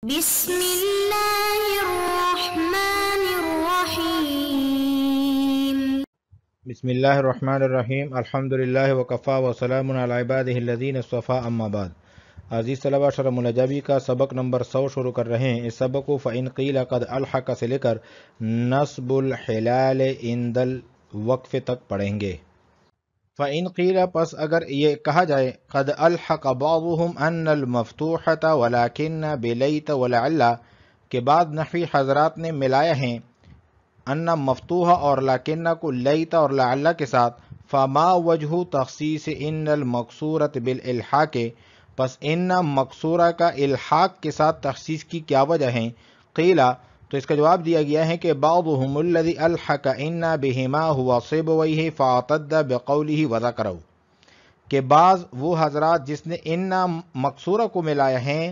بسم اللہ الرحمن الرحیم۔ بسم اللہ الرحمن الرحیم۔ الحمدللہ وکفا وسلام علی عبادہ الذین اصطفیٰ، اما بعد۔ عزیز طلبہ، شرح منجبی کا سبق نمبر 100 شروع کر رہے ہیں۔ اس سبق کو فَإِنْ قِيلَ قَدْ أَلْحَقَ سے لے کر نصب الحلال عند الوقف تک پڑھیں گے۔ فَإِنْ قِيلَ پس اگر یہ کہا جائے قَدْ أَلْحَقَ بَعْضُهُمْ أَنَّ الْمَفْتُوحَةَ وَلَكِنَّ بِلَيْتَ وَلَعَلَّ کہ بعض نحوی حضرات نے ملایا ہیں ان مفتوحہ اور لاکنہ کو لیت اور لعل کے ساتھ، فما وجہ تخصیص ان المقصورۃ بالالحاق پس ان مقصورہ کا الحاق کے ساتھ تخصیص کی کیا وجہ ہے؟ قیلہ تو اس کا جواب دیا گیا ہے کہ بعضهم الذی الحق ان بہما هو صبویہ فاعتد بقولہ وذکرہ کہ بعض وہ حضرات جس نے ان مقصورہ کو ملایا ہیں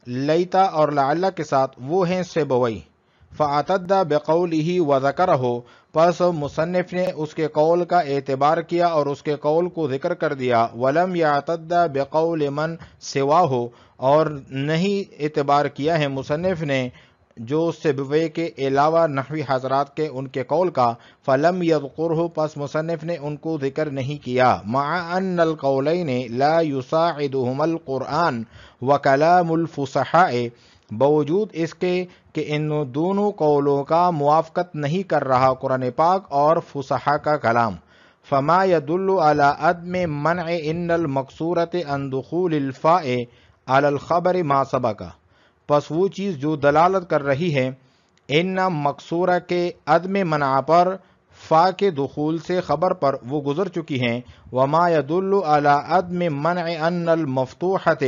لیتا اور لعل کے ساتھ، وہ ہیں سیبوی، فاعتد بقولہ وذکرہ پس مصنف نے اس کے قول کا اعتبار کیا اور اس کے قول کو ذکر کر دیا، ولم یعتد بقول من سواہ اور نہیں اعتبار کیا ہے مصنف نے جو سیبوی کے علاوہ نحوی حضرات کے ان کے قول کا، فلم یذکرہ پس مصنف نے ان کو ذکر نہیں کیا، مع ان القولین لا یساعدہما القرآن وکلام الفصحاء باوجود اس کے کہ ان دونوں قولوں کا موافقت نہیں کر رہا قرآن پاک اور فصحاء کا کلام، فما يدل على عدم منع ان المقصورۃ عن دخول الفاء على الخبر ما سبق پس وہ چیز جو دلالت کر رہی ہے ان مقصورہ کے عدم منع پر فا کے دخول سے خبر پر وہ گزر چکی ہیں، وما يدل على عدم منع ان المفتوحۃ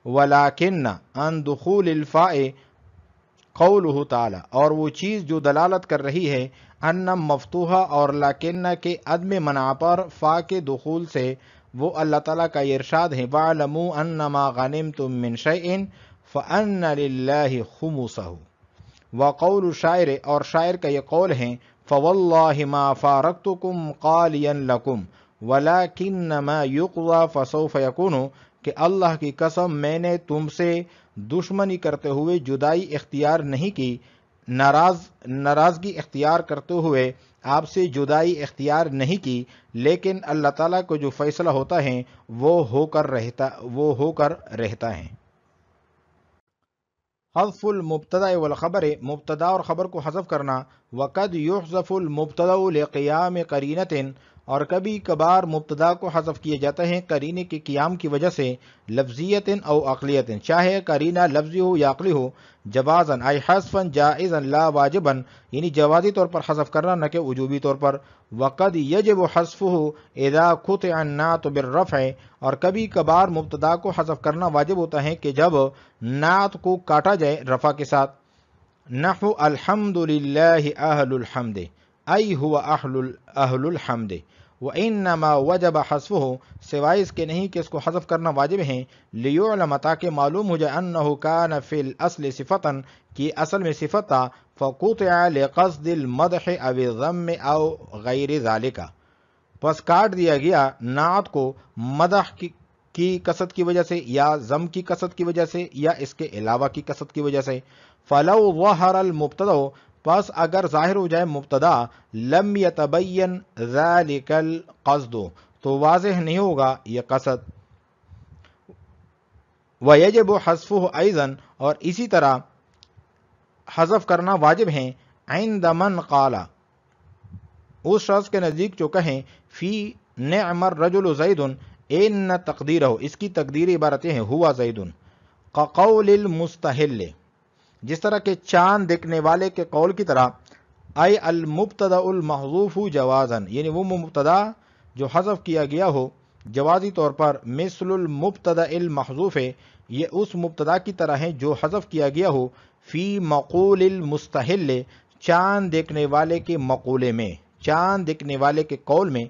ولكن عن دخول الفاء قولہ تعالی اور وہ چیز جو دلالت کر رہی ہے ان مفتوحہ اور لاکنہ کے عدم منع پر فا کے دخول سے وہ اللہ تعالیٰ کا یہ ارشاد ہے، وَاعْلَمُوا أَنَّمَا غَنِمْتُم مِّن شَيْءٍ فَأَنَّ لِلَّهِ خُمُسَهُ وقول شاعر اور شاعر کا یہ قول ہے، فَوَاللَّهِ مَا فَارَقْتُكُمْ قَالِيًا لَكُمْ وَلَكِنَّمَا يُقْضَى فَسَوْفَ يَكُونُ کہ اللہ کی قسم میں نے تم سے دشمنی کرتے ہوئے جدائی اختیار نہیں کی، ناراضگی اختیار کرتے ہوئے آپ سے جدائی اختیار نہیں کی، لیکن اللہ تعالیٰ کو جو فیصلہ ہوتا ہے وہ ہو کر رہتا ہے۔ حذف المبتدا والخبر مبتدا اور خبر کو حذف کرنا، وقد یحذف المبتدا لقیام قرینۃ اور کبھی کبھار مبتدا کو حذف کیا جاتا ہے قرینے کے قیام کی وجہ سے، لفظیت او عقلیت چاہے قرینہ لفظی ہو یا عقلی ہو، جوازا ای حذفا جائزا لا واجبا یعنی جوازی طور پر حذف کرنا نہ کہ وجوبی طور پر، وقد یجب حذفہ اذا قطع النعت بالرفع اور کبھی کبھار مبتدا کو حذف کرنا واجب ہوتا ہے کہ جب نعت کو کاٹا جائے رفع کے ساتھ، نحو الحمد للہ اہل الحمد ای هو اہل الحمد، وانما وجب حذفہ سوائے اس کے نہیں کہ اس کو حذف کرنا واجب ہے، لیعلم تاکہ معلوم ہو جائے انہ کان فی الاصل صفتا کہ اصل میں صفت تھا، فقطع لقصد المدح او الذم او غیر ذالک پس کاٹ دیا گیا نعت کو مدح کی قصد کی وجہ سے یا ذم کی قصد کی وجہ سے یا اس کے علاوہ کی قصد کی وجہ سے، فلو ظہر المبتدا پس اگر ظاہر ہو جائے مبتدا، لم یتبین ذالک القصد تو واضح نہیں ہوگا یہ قصد، ویجب حذفہ ایضا اور اسی طرح حذف کرنا واجب ہے، عند من قال اس شخص کے نزدیک جو کہیں، فی نعم الرجل زید ان تقدیرہ اس کی تقدیری عبارتیں ہیں ہوا زید، کقول المستحل جس طرح کہ چاند دیکھنے والے کے قول کی طرح، ای المبتدا المحذوف جوازا یعنی وہ مبتدا جو حذف کیا گیا ہو جوازی طور پر، مثل المبتدا المحذوف یہ اس مبتدا کی طرح ہے جو حذف کیا گیا ہو، فی مقول المستحل چاند دیکھنے والے کے مقولے میں، چاند دیکھنے والے کے قول میں،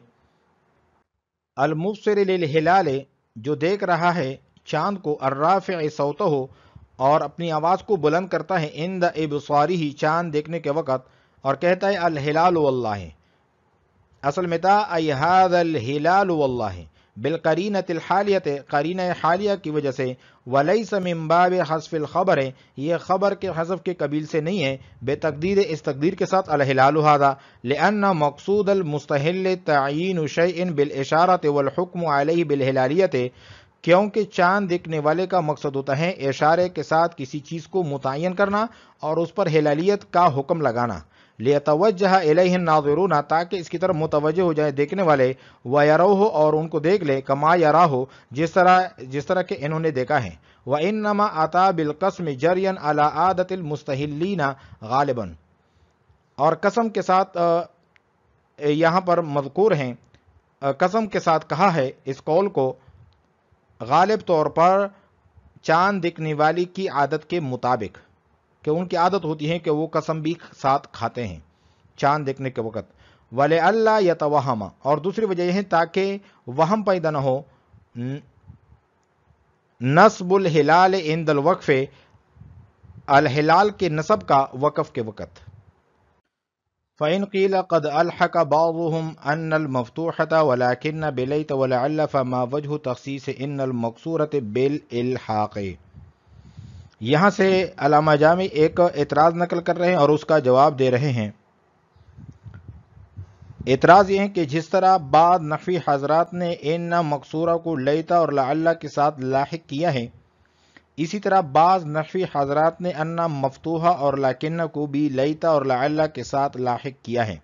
المبصر للہلال جو دیکھ رہا ہے چاند کو، الرافع صوتہ اور اپنی آواز کو بلند کرتا ہے، عند ابصارہ چاند دیکھنے کے وقت، اور کہتا ہے الہلال واللہ اصل میں تھا ای ھذا الہلال واللہ بالقرینۃ الحالیۃ، قرینہ حالیہ کی وجہ سے، ولیس من باب حذف الخبر، یہ خبر کے حذف کے قبیل سے نہیں ہے، بے تقدیر، اس تقدیر کے ساتھ، الہلال ھذا لأن مقصود المستحل تعیین شیء بالاشارۃ والحکم علیہ بالہلالیۃ، کیونکہ چاند دیکھنے والے کا مقصد ہوتا ہے اشارے کے ساتھ کسی چیز کو متعین کرنا اور اس پر ہلالیت کا حکم لگانا، لیتوجہ الیہ الناظرون، تاکہ اس کی طرف متوجہ ہو جائے دیکھنے والے، ویروہ، اور ان کو دیکھ لے، کما یراہ، جس طرح کہ انہوں نے دیکھا ہے، وانما اتی بالقسم جریا علی عادۃ المستحلین غالبا، اور قسم کے ساتھ یہاں پر مذکور ہیں، قسم کے ساتھ کہا ہے اس قول کو غالب طور پر چاند دیکھنے والی کی عادت کے مطابق، کہ ان کی عادت ہوتی ہے کہ وہ قسم بھی ساتھ کھاتے ہیں چاند دیکھنے کے وقت، وَلِأَلَّا يَتَوَهَّمَ، اور دوسری وجہ یہ ہے تاکہ وہم پیدا نہ ہو، نصب الہلال عند الوقف، الہلال کے نصب کا وقف کے وقت، فَإِنْ قِيلَ قَدْ أَلْحَقَ بَعْضُهُمْ أَنَّ الْمَفْتُوحَةَ وَلَكِنَّ بِلَيْتَ وَلَعَلَّ فَمَا وَجْهُ تَخْصِيصِ إِنَّ الْمَقْصُورَةَ بِالْإِلْحَاقِ۔ یہاں سے علامہ جامی ایک اعتراض نقل کر رہے ہیں اور اس کا جواب دے رہے ہیں۔ اعتراض یہ ہے کہ جس طرح بعض نحوی حضرات نے ان مقصورہ کو لیتا اور لعل کے ساتھ لاحق کیا ہے، اسی طرح بعض نحوی حضرات نے ان مفتوحہ اور لیکن کو بھی لیتا اور لعل کے ساتھ لاحق کیا ہے۔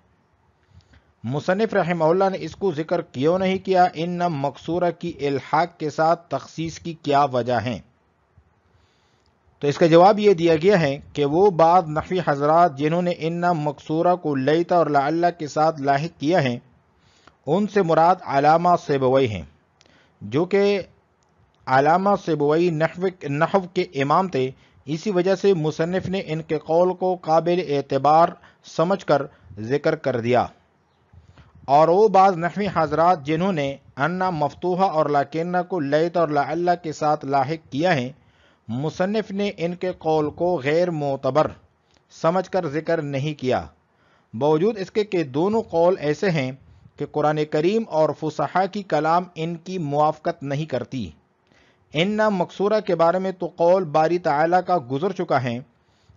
مصنف رحمہ اللہ نے اس کو ذکر کیوں نہیں کیا؟ ان مقصورہ کی الحاق کے ساتھ تخصیص کی کیا وجہ ہے؟ تو اس کا جواب یہ دیا گیا ہے کہ وہ بعض نحوی حضرات جنہوں نے ان مقصورہ کو لیتا اور لعل کے ساتھ لاحق کیا ہے، ان سے مراد علامہ سیبوی ہیں، جو کہ علامہ سیبوی نحو کے امام تھے، اسی وجہ سے مصنف نے ان کے قول کو قابل اعتبار سمجھ کر ذکر کر دیا۔ اور وہ بعض نحوی حضرات جنہوں نے ان مفتوحہ اور لیکن کو لیتا اور لعل کے ساتھ لاحق کیا ہے، مصنف نے ان کے قول کو غیر معتبر سمجھ کر ذکر نہیں کیا، باوجود اس کے کہ دونوں قول ایسے ہیں کہ قرآن کریم اور فصحاء کی کلام ان کی موافقت نہیں کرتی۔ ان مقصورہ کے بارے میں تو قول باری تعالیٰ کا گزر چکا ہے،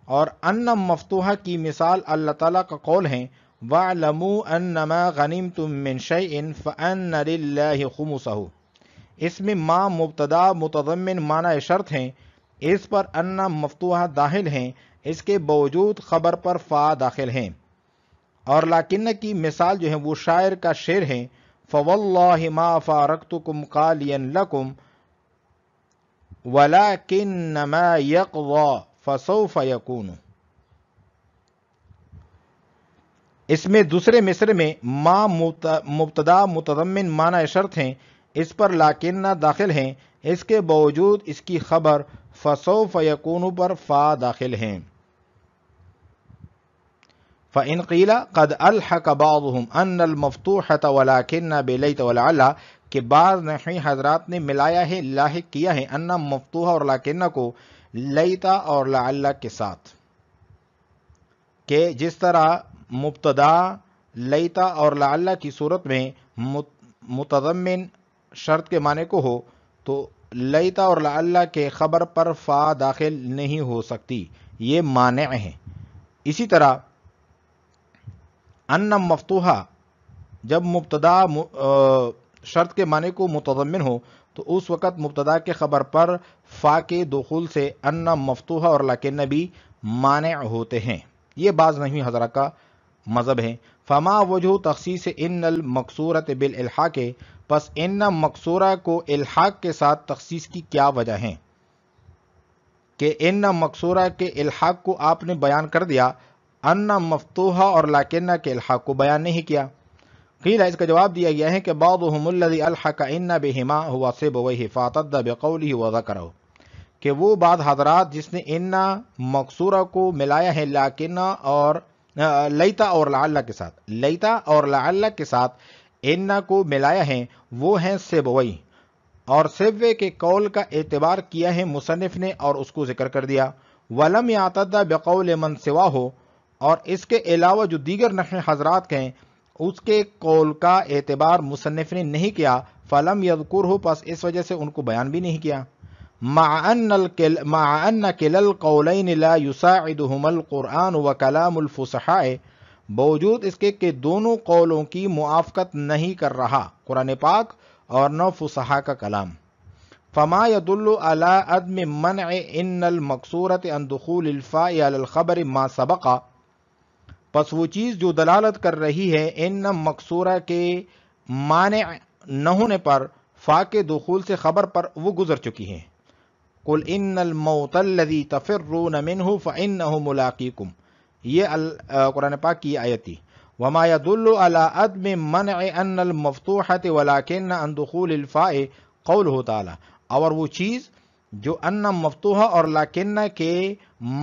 اور ان مفتوحہ کی مثال اللہ تعالیٰ کا قول ہے، وَاعْلَمُوا أَنَّمَا غَنِمْتُم مِّن شَيْءٍ فَأَنَّ لِلَّهِ خُمُسَهُ، اس میں ما مبتدا متضمن معنی شرط ہیں، اس پر ان مفتوحہ داخل ہیں، اس کے باوجود خبر پر فا داخل ہیں، اور لیکن کی مثال جو ہے وہ شاعر کا شعر ہے، فَوَاللَّهِ مَا فَارَقْتُكُمْ قَالِيًا لَكُمْ وَلَكِنَّ مَا يَقْضَى فَسَوْفَ يَكُونُ۔ اس میں دوسرے مصرع میں ما مبتدا متضمن معنی شرط ہیں، اس پر لیکن داخل ہیں، اس کے باوجود اس کی خبر فسوف یکون پر فا داخل ہیں۔ فَإِنْ قِيلَ قَدْ أَلْحَقَ بَعْضُهُمْ أَنَّ الْمَفْتُوحَةَ وَلَكِنَّ بِلَيْتَ وَلَعَلَّ، کہ بعض نحوی حضرات نے ملایا ہے، لاحق کیا ہے ان مفتوحہ اور لیکن کو لیتا اور لعل کے ساتھ، کہ جس طرح مبتدا لیتا اور لعل کی صورت میں متضمن شرط کے معنی کو ہو تو لیتا اور لعل کے خبر پر فا داخل نہیں ہو سکتی، یہ مانع ہے۔ اسی طرح ان مفتوحہ جب مبتدا شرط کے معنی کو متضمن ہو تو اس وقت مبتدا کے خبر پر فا کے دخول سے ان مفتوحہ اور لیکن بھی مانع ہوتے ہیں، یہ بعض نحوی حضرات کا مذہب ہے۔ فما وجہ تخصیص ان المقصورۃ بالالحاق، پس ان مقصورہ کو الحاق کے ساتھ تخصیص کی کیا وجہ ہے کہ ان مقصورہ کے الحاق کو آپ نے بیان کر دیا، ان مفتوحہ اور لیکن کے الحاق کو بیان نہیں کیا؟ قیل، اس کا جواب دیا گیا ہے کہ بعضهم الذی الحق ان بہما هو سیبویہ فاعتد بقولہ وذکرہ، کہ وہ بعض حضرات جس نے ان مقصورہ کو ملایا ہے لیکن اور لیتا اور لعل کے ساتھ، لیتا اور لعل کے ساتھ ان کو ملایا ہے، وہ ہیں سیبوی، اور سیبوی کے قول کا اعتبار کیا ہے مصنف نے اور اس کو ذکر کر دیا۔ ولم یعتد بقول من سواہ، اور اس کے علاوہ جو دیگر نحوی حضرات ہیں اس کے قول کا اعتبار مصنف نے نہیں کیا۔ فلم یذکرہ پس اس وجہ سے ان کو بیان بھی نہیں کیا. مع ان کلا القولین لا یساعدہم القرآن وکلام الفصحاء، باوجود اس کے کہ دونوں قولوں کی موافقت نہیں کر رہا قرآن پاک اور نہ فصحاء کا کلام. فما يدل على عدم منع ان المقصورۃ عن دخول الفاء على الخبر ما سبق، پس وہ چیز جو دلالت کر رہی ہے ان مقصورہ کے مانع نہ ہونے پر فا کے دخول سے خبر پر وہ گزر چکی ہے. قل ان الموت الذي تفرون منه فانه ملاقيكم، یہ قرآن پاک کی آیت تھی. وما يدل على عدم منع ان المفتوحة ولكن عن دخول الفاء قوله تعالی، اور وہ چیز جو ان مفتوحہ اور لاکن کے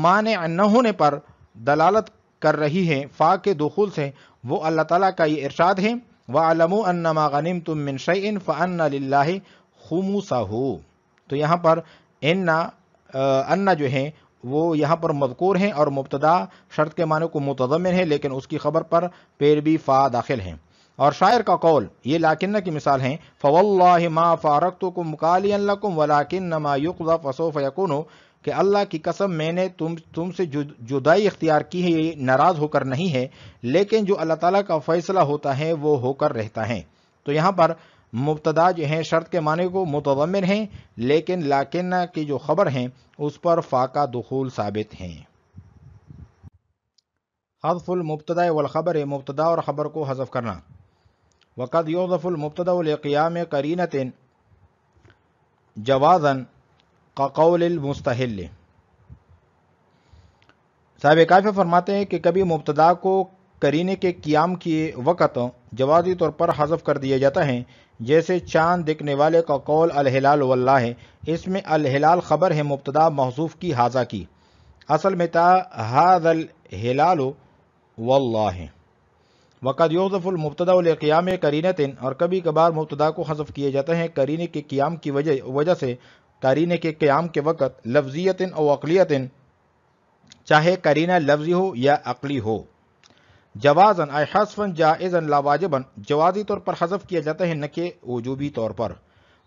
مانع نہ ہونے پر دلالت کر رہی ہے فا کے دخول سے، وہ اللہ تعالیٰ کا یہ ارشاد ہے وَاعْلَمُوا أَنَّمَا غَنِمْتُم مِّن شَيْءٍ فَأَنَّ لِلَّهِ خُمُسَهُ. تو یہاں پر ان جو ہیں وہ یہاں پر مذکور ہیں اور مبتدا شرط کے معنی کو متضمن ہے، لیکن اس کی خبر پر پیر بھی فا داخل ہیں. اور شاعر کا قول یہ لاکنہ کی مثال ہیں فواللہ ما فارقتکم قالیا لکم ولکنما یقضى فسوف یکون، کہ اللہ کی قسم میں نے تم سے جدائی اختیار کی ہے، یہ ناراض ہو کر نہیں ہے، لیکن جو اللہ تعالیٰ کا فیصلہ ہوتا ہے وہ ہو کر رہتا ہے. تو یہاں پر مبتدا جو ہیں شرط کے معنی کو متضمن ہیں، لیکن لاکنہ کی جو خبر ہیں اس پر فا کا دخول ثابت ہیں. حذف المبتدا والخبر، مبتدا اور خبر کو حذف کرنا. وقد يحذف المبتدا لقيام قرینۃ جوازا كقول المستحل. صاحب کافی فرماتے ہیں کہ کبھی مبتدا کو قرینے کے قیام کے وقت جوازی طور پر حذف کر دیا جاتا ہے، جیسے چاند دیکھنے والے کا قول الہلال واللہ ہے. اس میں الہلال خبر ہے مبتدا محذوف کی ہاذا کی، اصل میں تھا ھذا الہلال واللہ. وقد یحذف المبتدا لقیام قرینۃ، اور کبھی کبھار مبتدا کو حذف کیا جاتا ہے قرینے کے قیام کی وجہ سے، قرینے کے قیام کے وقت لفظیت او عقلیت، چاہے قرینہ لفظی ہو یا عقلی ہو. جوازا اے حذفا جائزا لا واجبا، جوازی طور پر حذف کیا جاتا ہے نہ کہ وجوبی طور پر.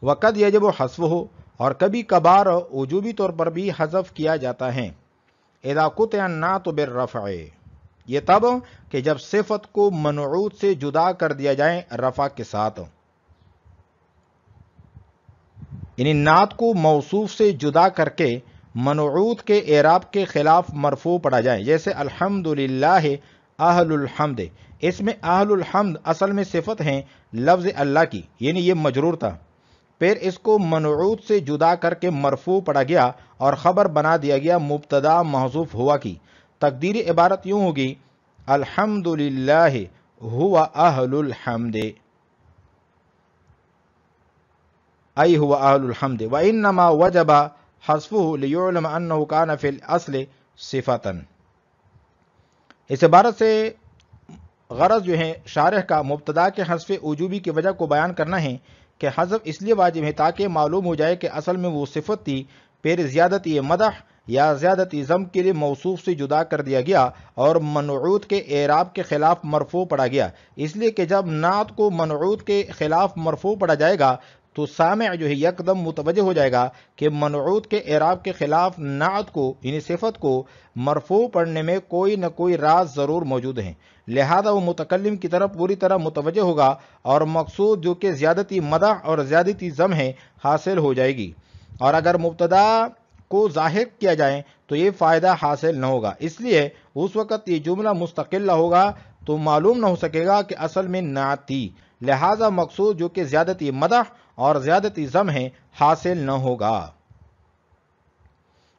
وقد یجب حذفہ، اور کبھی کبھار وجوبی طور پر بھی حذف کیا جاتا ہے. اذا قطع النعت بالرفع، یہ تب کہ جب صفت کو منعوت سے جدا کر دیا جائے رفع کے ساتھ، یعنی نعت کو موصوف سے جدا کر کے منعوت کے اعراب کے خلاف مرفوع پڑھا جائے، جیسے الحمدللہ اہل الحمد. اس میں اہل الحمد اصل میں صفت ہیں لفظ اللہ کی، یعنی یہ مجرور تھا، پھر اس کو منعوت سے جدا کر کے مرفوع پڑھا گیا اور خبر بنا دیا گیا مبتدا محذوف ہوا کی. تقدیری عبارت یوں ہوگی الحمدللہ ہوا اہل الحمد، ای ہوا اہل الحمد. وانما وجب حذفه لیعلم انه کان فی الاصل صفتا. اس عبارت سے غرض جو ہے شارح کا مبتدا کے حذف وجوبی کی وجہ کو بیان کرنا ہے کہ حذف اس لیے واجب ہے تاکہ معلوم ہو جائے کہ اصل میں وہ صفت تھی، پھر زیادتی مدح یا زیادتی ضم کے لیے موصوف سے جدا کر دیا گیا اور منعوت کے اعراب کے خلاف مرفوع پڑھا گیا. اس لیے کہ جب نعت کو منعوت کے خلاف مرفوع پڑھا جائے گا تو سامع جو ہے یکدم متوجہ ہو جائے گا کہ منعوت کے اعراب کے خلاف نعت کو یعنی صفت کو مرفوع پڑھنے میں کوئی نہ کوئی راز ضرور موجود ہے. لہذا وہ متکلم کی طرف پوری طرح متوجہ ہوگا اور مقصود جو کہ زیادتی مدح اور زیادتی ضم ہے حاصل ہو جائے گی. اور اگر مبتدا کو ظاہر کیا جائے تو یہ فائدہ حاصل نہ ہوگا، اس لیے اس وقت یہ جملہ مستقلہ ہوگا تو معلوم نہ ہو سکے گا کہ اصل میں نعت تھی. لہذا مقصود جو کہ زیادتی مدح اور زیادتی ضم ہے حاصل نہ ہوگا.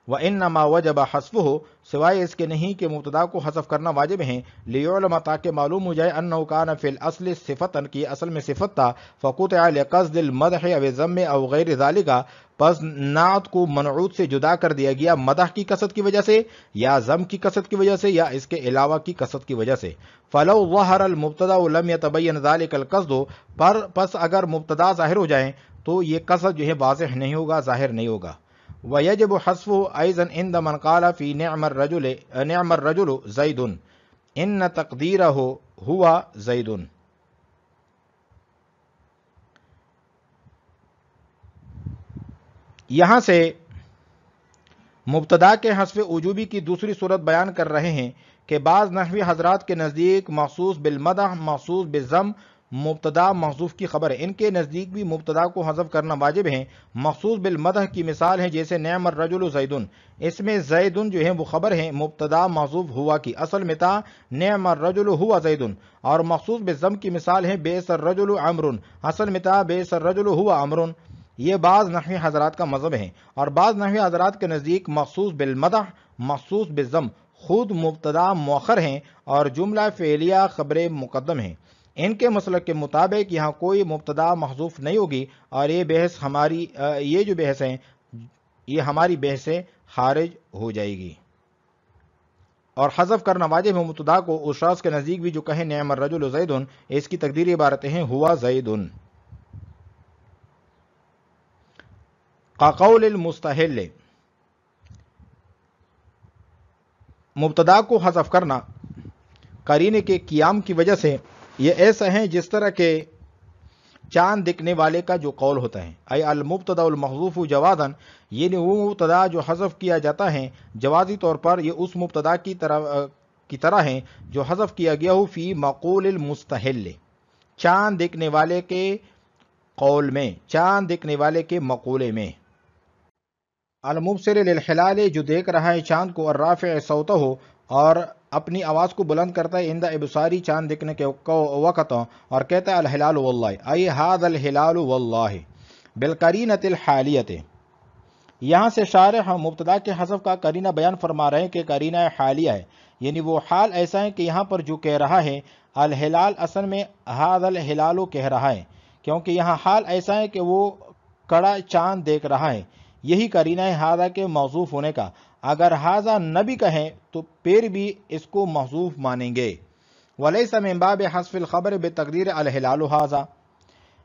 وَإِنَّمَا وَجَبَ حَذْفُهُ، سوائے اس کے نہیں کہ مبتدا کو حذف کرنا واجب ہے، لِيُعْلَمَ تاکہ معلوم ہو جائے أَنَّهُ كَانَ فِي الْأَصْلِ صِفَةً کی اصل میں صفت تھا، فَقُطِعَ لِقَصْدِ الْمَدْحِ أَوِ الذَّمِّ أَوْ غَيْرِ ذَلِكَ، پس نعت کو منعوت سے جدا کر دیا گیا مدح کی قصد کی وجہ سے یا ضم کی قصد کی وجہ سے یا اس کے علاوہ کی قصد کی وجہ سے. فَلَوْ ظَهَرَ الْمُبْتَدَأُ لَمْ يَتَبَيَّنْ ذَلِكَ الْقَصْدُ، پس اگر مبتدا ظاہر ہو جائیں تو یہ قصد جو ہے واضح نہیں ہوگا، ظاہر نہیں ہوگا. وَيَجِبُ حَذْفُهُ أَيْضًا عِنْدَ مَنْ قَالَ فِي نِعْمَ الرَّجُلُ زَيْدٌ إِنَّ تَقْدِيرَهُ هُوَ زَيْدٌ. یہاں سے مبتدا کے حذف وجوبی کی دوسری صورت بیان کر رہے ہیں کہ بعض نحوی حضرات کے نزدیک مخصوص بالمدح مخصوص بالضم مبتدا محذوف کی خبر ہے، ان کے نزدیک بھی مبتدا کو حذف کرنا واجب ہے۔ مخصوص بالمدح کی مثال ہے جیسے نعم الرجل زیدن، اس میں زیدن جو ہے وہ خبر ہے مبتدا محذوف ہوا کی، اصل میں تھا نعم الرجل ہوا زیدن۔ اور مخصوص بالضم کی مثال ہے بئس الرجل عمرو، اصل میں تھا بئس الرجل ہوا عمرو۔ یہ بعض نحوی حضرات کا مذہب ہے، اور بعض نحوی حضرات کے نزدیک مخصوص بالمدح مخصوص بالضم خود مبتدا مؤخر ہیں اور جملہ فعلیہ خبر مقدم ہیں۔ ان کے مسلک کے مطابق یہاں کوئی مبتدا محذوف نہیں ہوگی، اور یہ جو بحث ہے یہ ہماری بحث سے خارج ہو جائے گی، اور حذف کرنا واجب ہے مبتدا کو اس شخص کے نزدیک بھی جو کہے نعم الرجل زیدن، اس کی تقدیری عبارتیں ہیں ہوا زیدن۔ قول المستحل، مبتدا کو حذف کرنا قرینے کے قیام کی وجہ سے یہ ایسا ہے جس طرح کے چاند دکھنے والے کا جو قول ہوتا ہے، اے المبتدا المحذوف جوازا، یعنی وہ مبتدا جو حذف کیا جاتا ہے جوازی طور پر یہ اس مبتدا کی طرح ہے جو حذف کیا گیا ہو فی مقول المستحل، چاند دکھنے والے کے قول میں، چاند دکھنے والے کے مقولے میں۔ المبصر للحلال، جو دیکھ رہا ہے چاند کو، الرافع صوتہ ہو، اور اپنی آواز کو بلند کرتا ہے عند ابصاری، چاند دیکھنے کے وقت، اور کہتا ہے الہلال واللہ، ای ھذا الہلال واللہ بالقرینۃ الحالیۃ۔ یہاں سے شارح مبتدا کے حذف کا قرینہ بیان فرما رہے ہیں کہ قرینہ حالیہ ہے، یعنی وہ حال ایسا ہے کہ یہاں پر جو کہہ رہا ہے الہلال اصل میں ھذا الہلال کہہ رہا ہے، کیونکہ یہاں حال ایسا ہے کہ وہ کڑا چاند دیکھ رہا ہے، یہی قرینہ ہے ھذا کے موصوف ہونے کا۔ اگر ھذا نہ بھی کہیں تو پھر بھی اس کو محذوف مانیں گے۔ ولیس من باب حذف الخبر بتقدیر الہلال ھذا،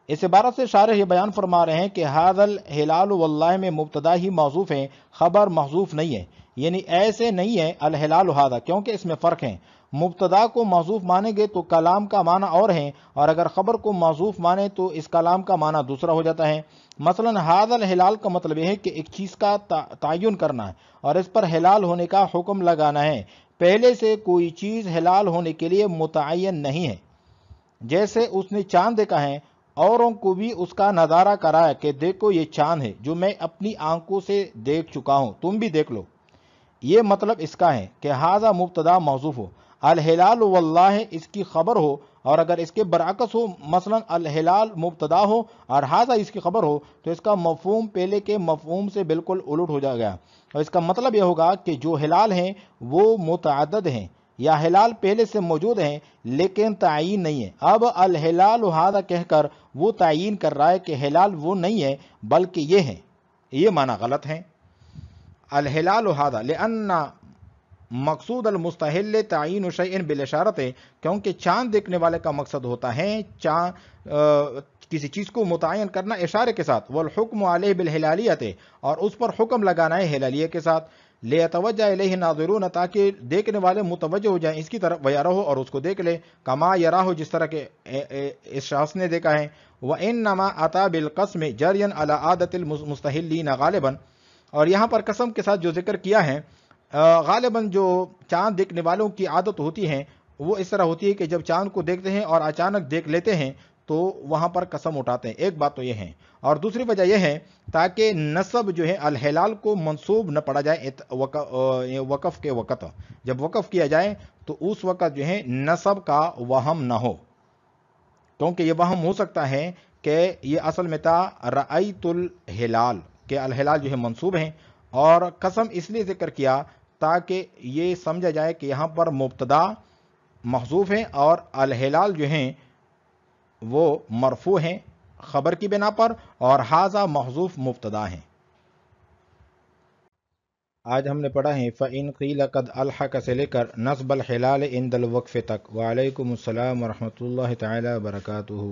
اس عبارت سے شارح یہ بیان فرما رہے ہیں کہ ھذا الہلال واللہ میں مبتدا ہی محذوف ہے، خبر محذوف نہیں ہے، یعنی ایسے نہیں ہے الہلال ھذا، کیونکہ اس میں فرق ہے۔ مبتدا کو محذوف مانیں گے تو کلام کا معنی اور ہے، اور اگر خبر کو محذوف مانے تو اس کلام کا معنی دوسرا ہو جاتا ہے۔ مثلا ھذا الہلال کا مطلب یہ ہے کہ ایک چیز کا تعین کرنا ہے اور اس پر ہلال ہونے کا حکم لگانا ہے، پہلے سے کوئی چیز ہلال ہونے کے لیے متعین نہیں ہے۔ جیسے اس نے چاند دیکھا ہے، اوروں کو بھی اس کا نظارہ کرایا کہ دیکھو یہ چاند ہے جو میں اپنی آنکھوں سے دیکھ چکا ہوں، تم بھی دیکھ لو، یہ مطلب اس کا ہے کہ ھذا مبتدا محذوف ہو، الہلال واللہ اس کی خبر ہو، اور اگر اس کے برعکس ہو، مثلا الہلال مبتدا ہو اور ھذا اس کی خبر ہو، تو اس کا مفہوم پہلے کے مفہوم سے بالکل الٹ ہو جائے گا، اور اس کا مطلب یہ ہوگا کہ جو ہلال ہیں وہ متعدد ہیں، یا ہلال پہلے سے موجود ہیں لیکن تعین نہیں ہے۔ اب الہلال ھذا کہہ کر وہ تعین کر رہا ہے کہ ہلال وہ نہیں ہے بلکہ یہ ہے، یہ معنی غلط ہے۔ الہلال ھذا لأن مقصود المستحل تعین شیء بالاشارۃ، کیونکہ چاند دیکھنے والے کا مقصد ہوتا ہے کسی چیز کو متعین کرنا اشارے کے ساتھ، والحکم علیہ بالہلالیۃ، اور اس پر حکم لگانا ہے ہلالیہ کے ساتھ، لیتوجہ الیہ ناظرون، تاکہ دیکھنے والے متوجہ ہو جائیں اس کی طرف، ویرہ، اور اس کو دیکھ لے، کما یراہ، جس طرح کہ اس شخص نے دیکھا ہے۔ وانما اتی بالقسم جریا علی عادۃ المستحلین غالبا، اور یہاں پر قسم کے ساتھ جو ذکر کیا ہے، غالباً جو چاند دیکھنے والوں کی عادت ہوتی ہے وہ اس طرح ہوتی ہے کہ جب چاند کو دیکھتے ہیں اور اچانک دیکھ لیتے ہیں تو وہاں پر قسم اٹھاتے ہیں۔ ایک بات تو یہ ہے، اور دوسری وجہ یہ ہے تاکہ نسب جو ہے الہلال کو منسوب نہ پڑا جائے وقف کے وقت، جب وقف کیا جائے تو اس وقت جو ہے نسب کا وہم نہ ہو، کیونکہ یہ وہم ہو سکتا ہے کہ یہ اصل میں تھا رأیت الہلال، کہ الہلال جو ہے منسوب ہیں، اور قسم اس لیے ذکر کیا تاکہ یہ سمجھا جائے کہ یہاں پر مبتدا محذوف ہیں اور الہلال جو ہیں وہ مرفوع ہیں خبر کی بنا پر، اور ھذا محذوف مبتدا ہیں۔ آج ہم نے پڑھا ہے فَإِنْ قِيلَ قَدْ أَلْحَقَ سے لے کر نصب الحلال عند الوقف تک۔ وعلیکم السلام ورحمۃ اللہ تعالی وبرکاتہ۔